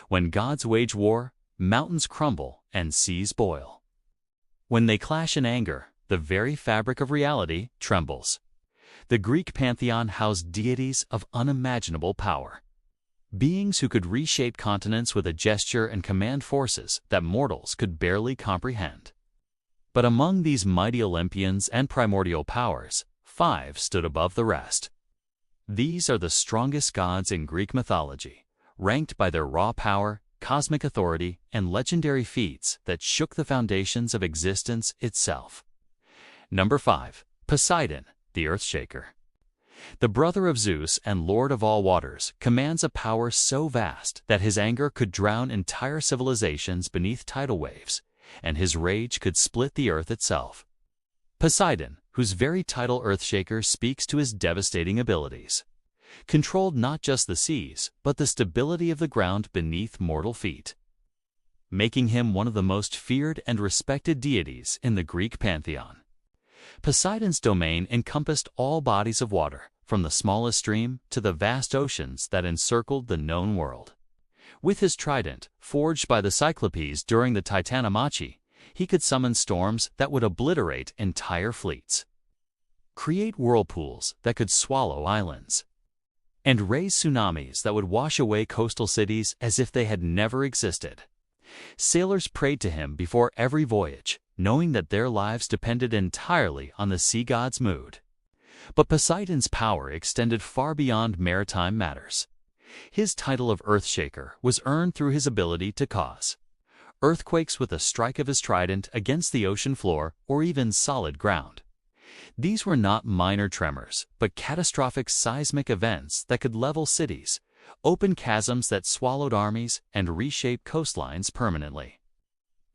When gods wage war, mountains crumble and seas boil. When they clash in anger, the very fabric of reality trembles. The Greek pantheon housed deities of unimaginable power. Beings who could reshape continents with a gesture and command forces that mortals could barely comprehend. But among these mighty Olympians and primordial powers, 5 stood above the rest. These are the strongest gods in Greek mythology, ranked by their raw power, cosmic authority, and legendary feats that shook the foundations of existence itself. Number 5. Poseidon, the Earthshaker. The brother of Zeus and lord of all waters commands a power so vast that his anger could drown entire civilizations beneath tidal waves, and his rage could split the earth itself. Poseidon, whose very title Earthshaker speaks to his devastating abilities, controlled not just the seas, but the stability of the ground beneath mortal feet, making him one of the most feared and respected deities in the Greek pantheon. Poseidon's domain encompassed all bodies of water, from the smallest stream to the vast oceans that encircled the known world. With his trident, forged by the Cyclopes during the Titanomachy, he could summon storms that would obliterate entire fleets, create whirlpools that could swallow islands, and raise tsunamis that would wash away coastal cities as if they had never existed. Sailors prayed to him before every voyage, knowing that their lives depended entirely on the sea god's mood. But Poseidon's power extended far beyond maritime matters. His title of Earthshaker was earned through his ability to cause earthquakes with a strike of his trident against the ocean floor or even solid ground. These were not minor tremors, but catastrophic seismic events that could level cities, open chasms that swallowed armies, and reshape coastlines permanently.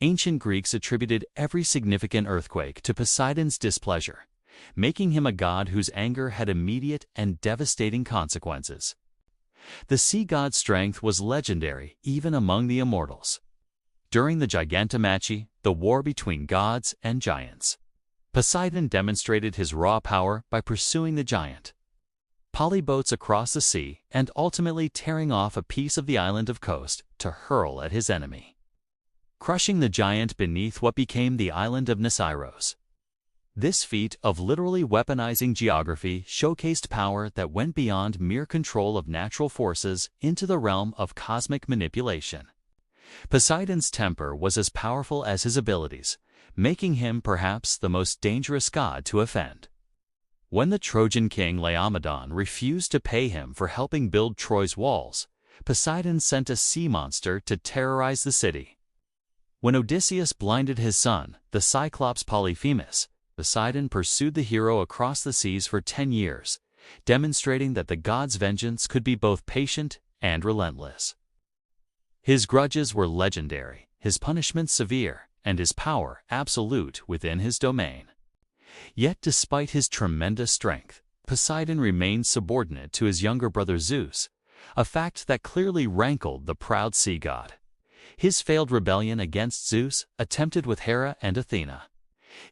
Ancient Greeks attributed every significant earthquake to Poseidon's displeasure, making him a god whose anger had immediate and devastating consequences. The sea god's strength was legendary even among the immortals. During the Gigantomachy, the war between gods and giants, Poseidon demonstrated his raw power by pursuing the giant polyboats across the sea and ultimately tearing off a piece of the island of coast to hurl at his enemy, crushing the giant beneath what became the island of Nisairos. This feat of literally weaponizing geography showcased power that went beyond mere control of natural forces into the realm of cosmic manipulation. Poseidon's temper was as powerful as his abilities, making him perhaps the most dangerous god to offend. When the Trojan king Laomedon refused to pay him for helping build Troy's walls, Poseidon sent a sea monster to terrorize the city. When Odysseus blinded his son, the Cyclops Polyphemus, Poseidon pursued the hero across the seas for 10 years, demonstrating that the god's vengeance could be both patient and relentless. His grudges were legendary, his punishments severe, and his power absolute within his domain. Yet despite his tremendous strength, Poseidon remained subordinate to his younger brother Zeus, a fact that clearly rankled the proud sea god. His failed rebellion against Zeus, attempted with Hera and Athena,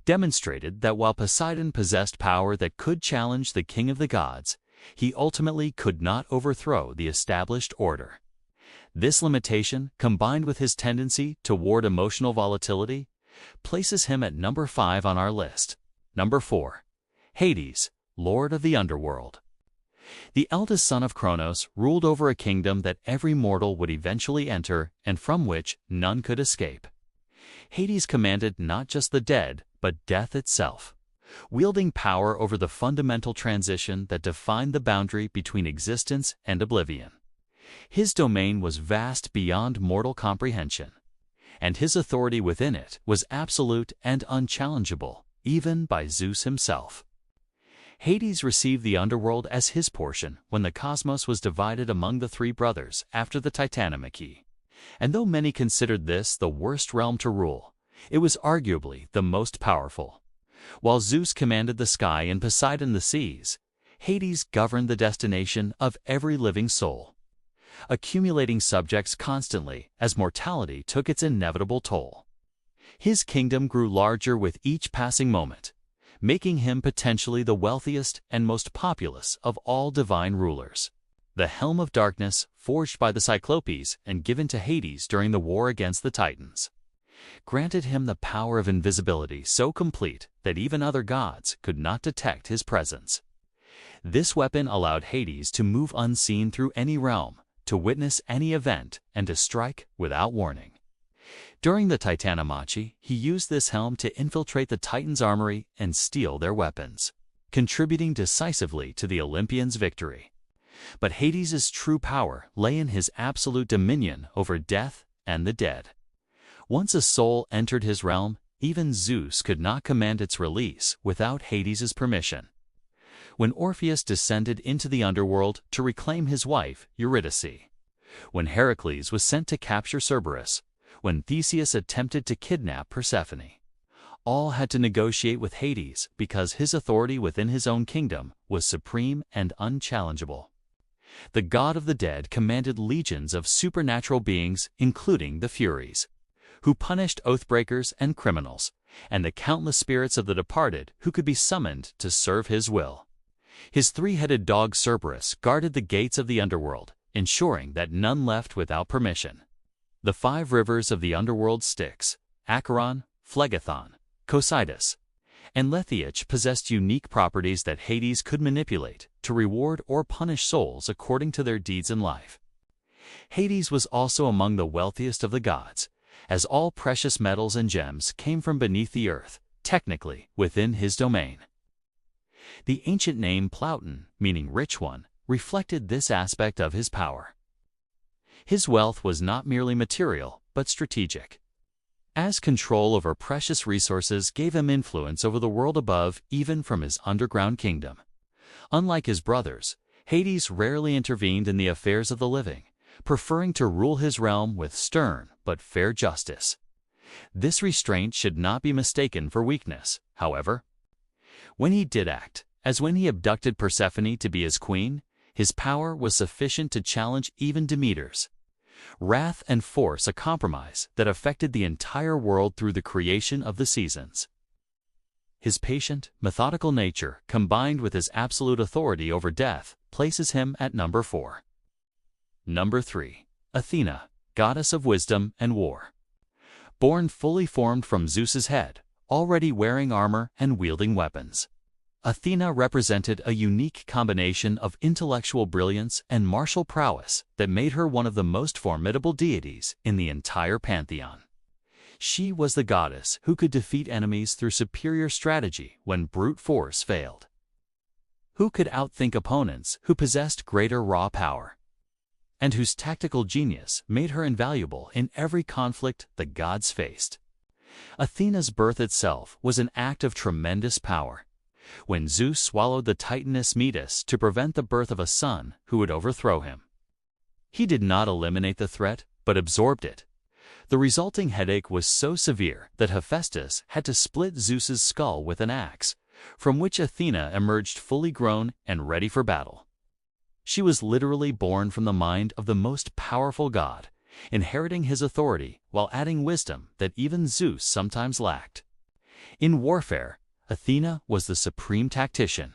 demonstrated that while Poseidon possessed power that could challenge the king of the gods, he ultimately could not overthrow the established order. This limitation, combined with his tendency toward emotional volatility, places him at number 5 on our list. Number 4. Hades, Lord of the Underworld. The eldest son of Kronos ruled over a kingdom that every mortal would eventually enter and from which none could escape. Hades commanded not just the dead, but death itself, wielding power over the fundamental transition that defined the boundary between existence and oblivion. His domain was vast beyond mortal comprehension, and his authority within it was absolute and unchallengeable, even by Zeus himself. Hades received the underworld as his portion when the cosmos was divided among the 3 brothers after the Titanomachy. And though many considered this the worst realm to rule, it was arguably the most powerful. While Zeus commanded the sky and Poseidon the seas, Hades governed the destination of every living soul, accumulating subjects constantly as mortality took its inevitable toll. His kingdom grew larger with each passing moment, making him potentially the wealthiest and most populous of all divine rulers. the Helm of Darkness forged by the Cyclopes and given to Hades during the war against the Titans, granted him the power of invisibility so complete that even other gods could not detect his presence. This weapon allowed Hades to move unseen through any realm, to witness any event, and to strike without warning. During the Titanomachy, he used this helm to infiltrate the Titans' armory and steal their weapons, contributing decisively to the Olympians' victory. But Hades' true power lay in his absolute dominion over death and the dead. Once a soul entered his realm, even Zeus could not command its release without Hades' permission. When Orpheus descended into the underworld to reclaim his wife, Eurydice, when Heracles was sent to capture Cerberus, when Theseus attempted to kidnap Persephone, all had to negotiate with Hades because his authority within his own kingdom was supreme and unchallengeable. The god of the dead commanded legions of supernatural beings, including the Furies, who punished oathbreakers and criminals, and the countless spirits of the departed who could be summoned to serve his will. His three-headed dog Cerberus guarded the gates of the underworld, ensuring that none left without permission. The 5 rivers of the underworld Styx, Acheron, Phlegethon, Cocytus, and Letheich possessed unique properties that Hades could manipulate to reward or punish souls according to their deeds in life. Hades was also among the wealthiest of the gods, as all precious metals and gems came from beneath the earth, technically within his domain. The ancient name Plauton, meaning rich one, reflected this aspect of his power. His wealth was not merely material, but strategic, as control over precious resources gave him influence over the world above, even from his underground kingdom. Unlike his brothers, Hades rarely intervened in the affairs of the living, preferring to rule his realm with stern but fair justice. This restraint should not be mistaken for weakness, however. When he did act, as when he abducted Persephone to be his queen, his power was sufficient to challenge even Demeter's wrath and force a compromise that affected the entire world through the creation of the seasons. His patient, methodical nature, combined with his absolute authority over death, places him at number 4. Number 3. Athena, goddess of wisdom and war. Born fully formed from Zeus's head, already wearing armor and wielding weapons, Athena represented a unique combination of intellectual brilliance and martial prowess that made her one of the most formidable deities in the entire pantheon. She was the goddess who could defeat enemies through superior strategy when brute force failed, who could outthink opponents who possessed greater raw power, and whose tactical genius made her invaluable in every conflict the gods faced. Athena's birth itself was an act of tremendous power, when Zeus swallowed the titaness Metis to prevent the birth of a son who would overthrow him. He did not eliminate the threat, but absorbed it. The resulting headache was so severe that Hephaestus had to split Zeus's skull with an axe, from which Athena emerged fully grown and ready for battle. She was literally born from the mind of the most powerful god, inheriting his authority while adding wisdom that even Zeus sometimes lacked. In warfare, Athena was the supreme tactician,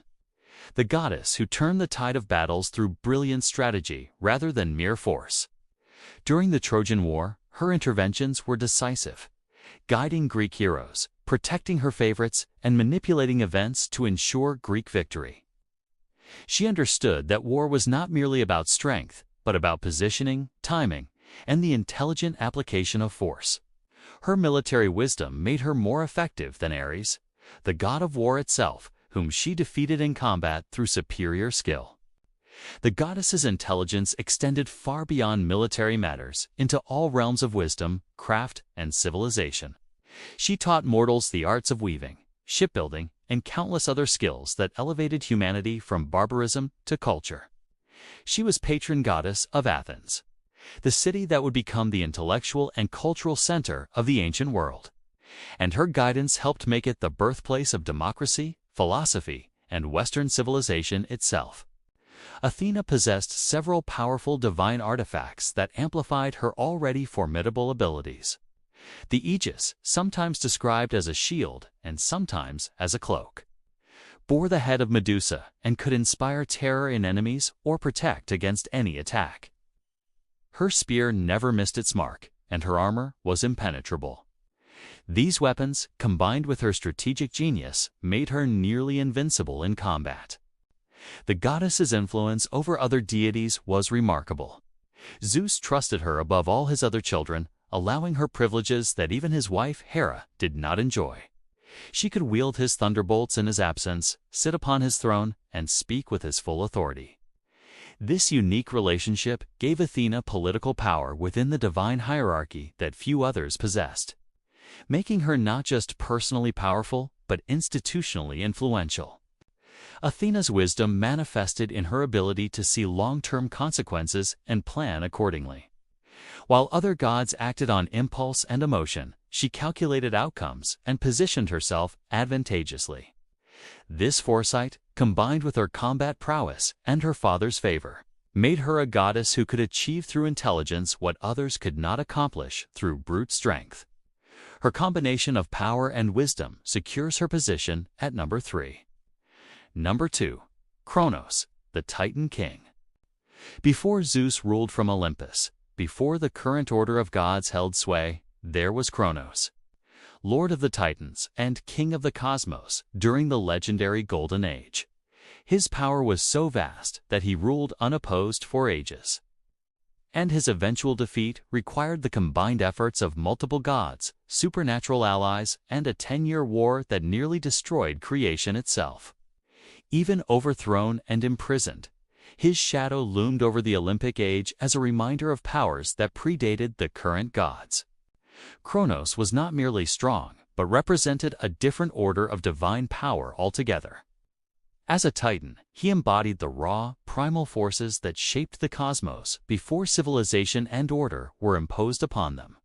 the goddess who turned the tide of battles through brilliant strategy rather than mere force. During the Trojan War, her interventions were decisive, guiding Greek heroes, protecting her favorites, and manipulating events to ensure Greek victory. She understood that war was not merely about strength, but about positioning, timing, and the intelligent application of force. Her military wisdom made her more effective than Ares, the god of war itself, whom she defeated in combat through superior skill. The goddess's intelligence extended far beyond military matters into all realms of wisdom, craft, and civilization. She taught mortals the arts of weaving, shipbuilding, and countless other skills that elevated humanity from barbarism to culture. She was patron goddess of Athens, the city that would become the intellectual and cultural center of the ancient world, and her guidance helped make it the birthplace of democracy, philosophy, and Western civilization itself. Athena possessed several powerful divine artifacts that amplified her already formidable abilities. The Aegis, sometimes described as a shield and sometimes as a cloak, bore the head of Medusa and could inspire terror in enemies or protect against any attack. Her spear never missed its mark, and her armor was impenetrable. These weapons, combined with her strategic genius, made her nearly invincible in combat. The goddess's influence over other deities was remarkable. Zeus trusted her above all his other children, allowing her privileges that even his wife, Hera, did not enjoy. She could wield his thunderbolts in his absence, sit upon his throne, and speak with his full authority. This unique relationship gave Athena political power within the divine hierarchy that few others possessed, making her not just personally powerful, but institutionally influential. Athena's wisdom manifested in her ability to see long-term consequences and plan accordingly. While other gods acted on impulse and emotion, she calculated outcomes and positioned herself advantageously. This foresight, combined with her combat prowess and her father's favor, made her a goddess who could achieve through intelligence what others could not accomplish through brute strength. Her combination of power and wisdom secures her position at number 3. Number 2. Kronos, the Titan King. Before Zeus ruled from Olympus, before the current order of gods held sway, there was Kronos, Lord of the Titans and King of the Cosmos during the legendary Golden Age. His power was so vast that he ruled unopposed for ages. And his eventual defeat required the combined efforts of multiple gods, supernatural allies, and a 10-year war that nearly destroyed creation itself. Even overthrown and imprisoned, his shadow loomed over the Olympic age as a reminder of powers that predated the current gods. Kronos was not merely strong, but represented a different order of divine power altogether. As a Titan, he embodied the raw, primal forces that shaped the cosmos before civilization and order were imposed upon them.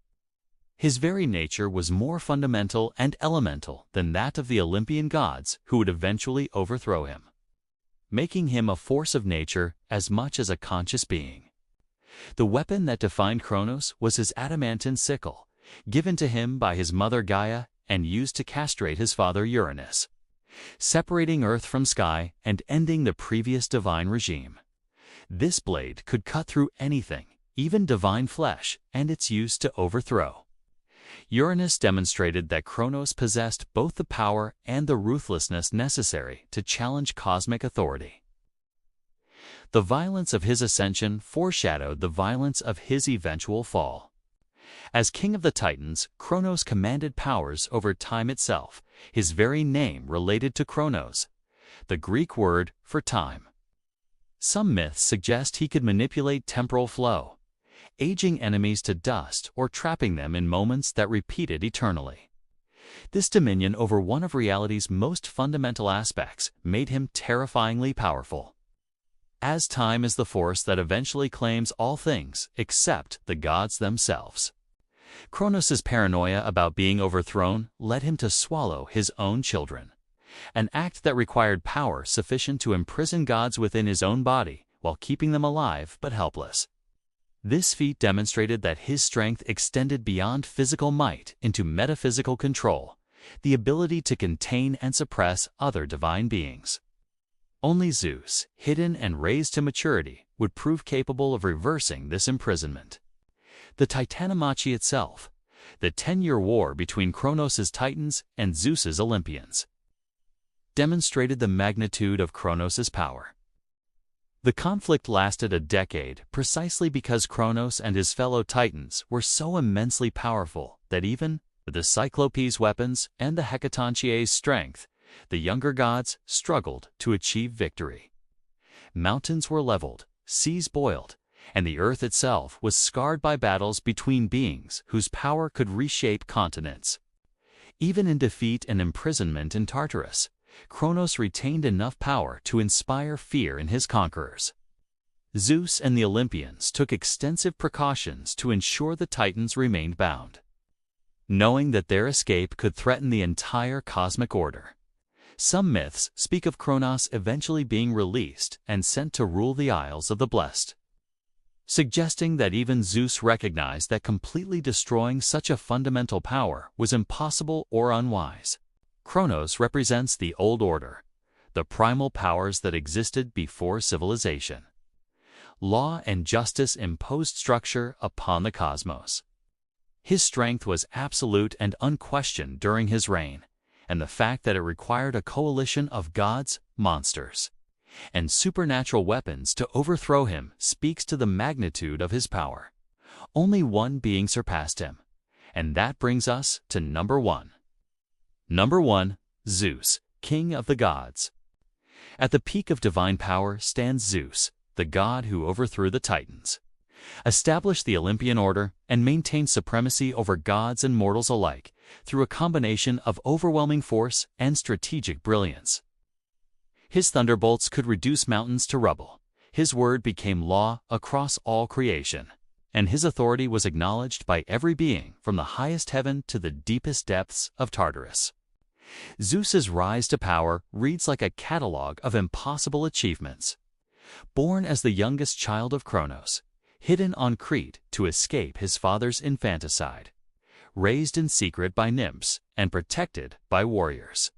His very nature was more fundamental and elemental than that of the Olympian gods who would eventually overthrow him, making him a force of nature as much as a conscious being. The weapon that defined Kronos was his adamantine sickle, given to him by his mother Gaia and used to castrate his father Uranus, separating earth from sky and ending the previous divine regime. This blade could cut through anything, even divine flesh, and its use to overthrow. Uranus demonstrated that Kronos possessed both the power and the ruthlessness necessary to challenge cosmic authority. The violence of his ascension foreshadowed the violence of his eventual fall. As King of the Titans, Kronos commanded powers over time itself, his very name related to Chronos, the Greek word for time. Some myths suggest he could manipulate temporal flow, aging enemies to dust or trapping them in moments that repeated eternally. This dominion over one of reality's most fundamental aspects made him terrifyingly powerful. As time is the force that eventually claims all things except the gods themselves. Kronos' paranoia about being overthrown led him to swallow his own children, an act that required power sufficient to imprison gods within his own body while keeping them alive but helpless. This feat demonstrated that his strength extended beyond physical might into metaphysical control, the ability to contain and suppress other divine beings. Only Zeus, hidden and raised to maturity, would prove capable of reversing this imprisonment. The Titanomachy itself, the 10-year war between Kronos' Titans and Zeus's Olympians, demonstrated the magnitude of Kronos' power. The conflict lasted a decade precisely because Kronos and his fellow Titans were so immensely powerful that even with the Cyclopes' weapons and the Hecatonchires' strength, the younger gods struggled to achieve victory. Mountains were leveled, seas boiled, and the earth itself was scarred by battles between beings whose power could reshape continents. Even in defeat and imprisonment in Tartarus, Kronos retained enough power to inspire fear in his conquerors. Zeus and the Olympians took extensive precautions to ensure the Titans remained bound, knowing that their escape could threaten the entire cosmic order. Some myths speak of Kronos eventually being released and sent to rule the Isles of the Blessed, suggesting that even Zeus recognized that completely destroying such a fundamental power was impossible or unwise. Kronos represents the old order, the primal powers that existed before civilization. Law and justice imposed structure upon the cosmos. His strength was absolute and unquestioned during his reign, and the fact that it required a coalition of gods, monsters, and supernatural weapons to overthrow him speaks to the magnitude of his power. Only one being surpassed him, and that brings us to number 1. Number 1. Zeus, king of the gods. At the peak of divine power stands Zeus, the god who overthrew the Titans, established the Olympian order, and maintained supremacy over gods and mortals alike through a combination of overwhelming force and strategic brilliance. His thunderbolts could reduce mountains to rubble. His word became law across all creation, and his authority was acknowledged by every being from the highest heaven to the deepest depths of Tartarus. Zeus's rise to power reads like a catalogue of impossible achievements. Born as the youngest child of Kronos, hidden on Crete to escape his father's infanticide, raised in secret by nymphs and protected by warriors,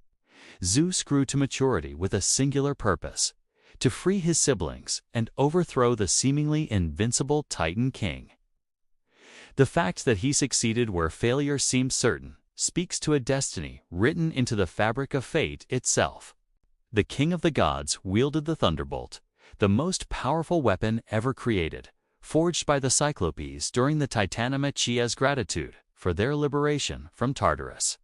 Zeus grew to maturity with a singular purpose: to free his siblings and overthrow the seemingly invincible Titan king. The fact that he succeeded where failure seemed certain speaks to a destiny written into the fabric of fate itself. The king of the gods wielded the thunderbolt, the most powerful weapon ever created, forged by the Cyclopes during the Titanomachi as gratitude for their liberation from Tartarus.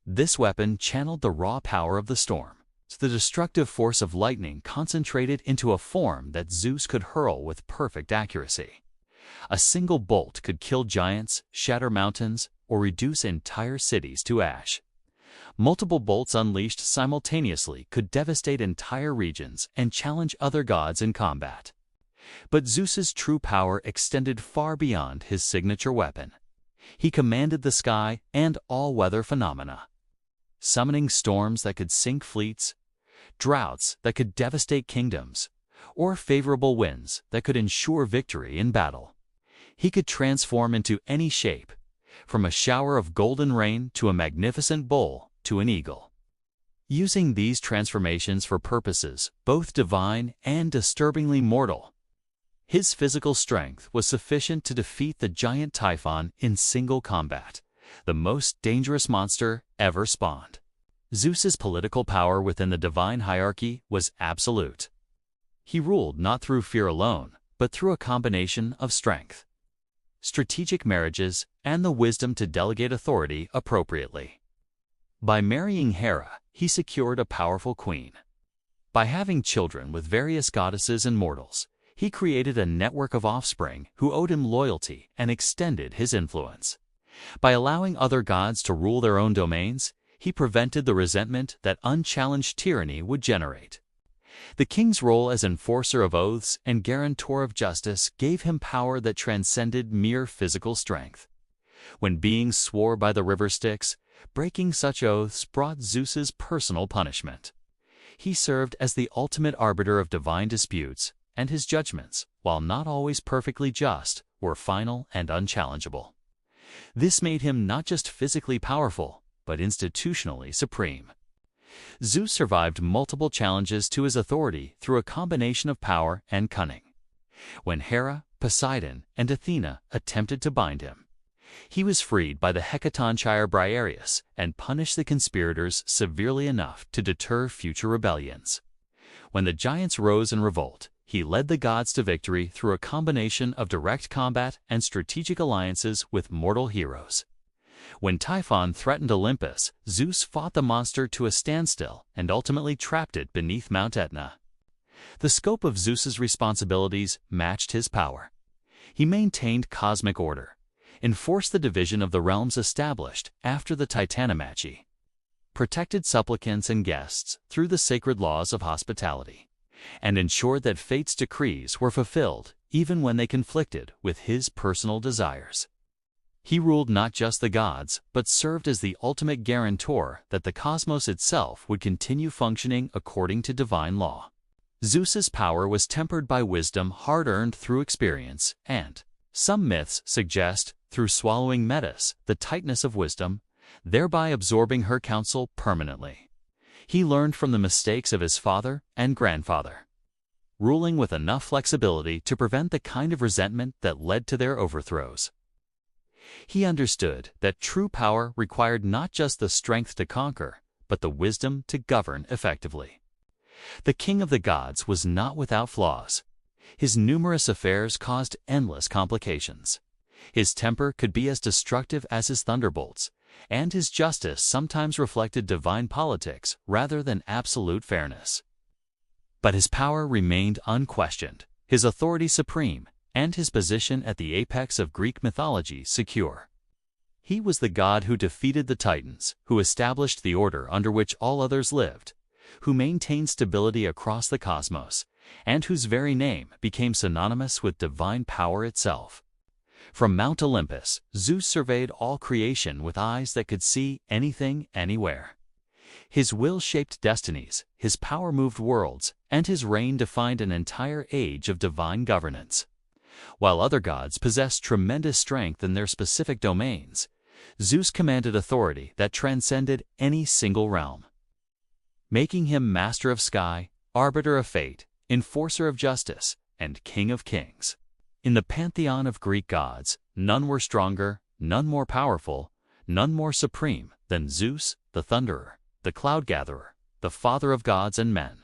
This weapon channeled the raw power of the storm, the destructive force of lightning concentrated into a form that Zeus could hurl with perfect accuracy. A single bolt could kill giants, shatter mountains, or reduce entire cities to ash. Multiple bolts unleashed simultaneously could devastate entire regions and challenge other gods in combat. But Zeus's true power extended far beyond his signature weapon. He commanded the sky and all weather phenomena, summoning storms that could sink fleets, droughts that could devastate kingdoms, or favorable winds that could ensure victory in battle. He could transform into any shape, from a shower of golden rain to a magnificent bull to an eagle. Using these transformations for purposes both divine and disturbingly mortal, his physical strength was sufficient to defeat the giant Typhon in single combat, the most dangerous monster ever spawned. Zeus's political power within the divine hierarchy was absolute. He ruled not through fear alone, but through a combination of strength, strategic marriages, and the wisdom to delegate authority appropriately. By marrying Hera, he secured a powerful queen. By having children with various goddesses and mortals, he created a network of offspring who owed him loyalty and extended his influence. By allowing other gods to rule their own domains, he prevented the resentment that unchallenged tyranny would generate. The king's role as enforcer of oaths and guarantor of justice gave him power that transcended mere physical strength. When beings swore by the river Styx, breaking such oaths brought Zeus's personal punishment. He served as the ultimate arbiter of divine disputes, and his judgments, while not always perfectly just, were final and unchallengeable. This made him not just physically powerful, but institutionally supreme. Zeus survived multiple challenges to his authority through a combination of power and cunning. When Hera, Poseidon, and Athena attempted to bind him, he was freed by the Hecatonchire Briareus and punished the conspirators severely enough to deter future rebellions. When the giants rose in revolt, he led the gods to victory through a combination of direct combat and strategic alliances with mortal heroes. When Typhon threatened Olympus, Zeus fought the monster to a standstill and ultimately trapped it beneath Mount Etna. The scope of Zeus's responsibilities matched his power. He maintained cosmic order, enforced the division of the realms established after the Titanomachi, protected supplicants and guests through the sacred laws of hospitality, and ensured that fate's decrees were fulfilled even when they conflicted with his personal desires. He ruled not just the gods, but served as the ultimate guarantor that the cosmos itself would continue functioning according to divine law. Zeus's power was tempered by wisdom hard-earned through experience and, some myths suggest, through swallowing Metis, the tightness of wisdom, thereby absorbing her counsel permanently. He learned from the mistakes of his father and grandfather, ruling with enough flexibility to prevent the kind of resentment that led to their overthrows. He understood that true power required not just the strength to conquer, but the wisdom to govern effectively. The king of the gods was not without flaws. His numerous affairs caused endless complications. His temper could be as destructive as his thunderbolts, and his justice sometimes reflected divine politics rather than absolute fairness. But his power remained unquestioned, his authority supreme, and his position at the apex of Greek mythology secure. He was the god who defeated the Titans, who established the order under which all others lived, who maintained stability across the cosmos, and whose very name became synonymous with divine power itself. From Mount Olympus, Zeus surveyed all creation with eyes that could see anything, anywhere. His will shaped destinies, his power moved worlds, and his reign defined an entire age of divine governance. While other gods possessed tremendous strength in their specific domains, Zeus commanded authority that transcended any single realm, making him master of sky, arbiter of fate, enforcer of justice, and king of kings. In the pantheon of Greek gods, none were stronger, none more powerful, none more supreme than Zeus, the thunderer, the cloud gatherer, the father of gods and men.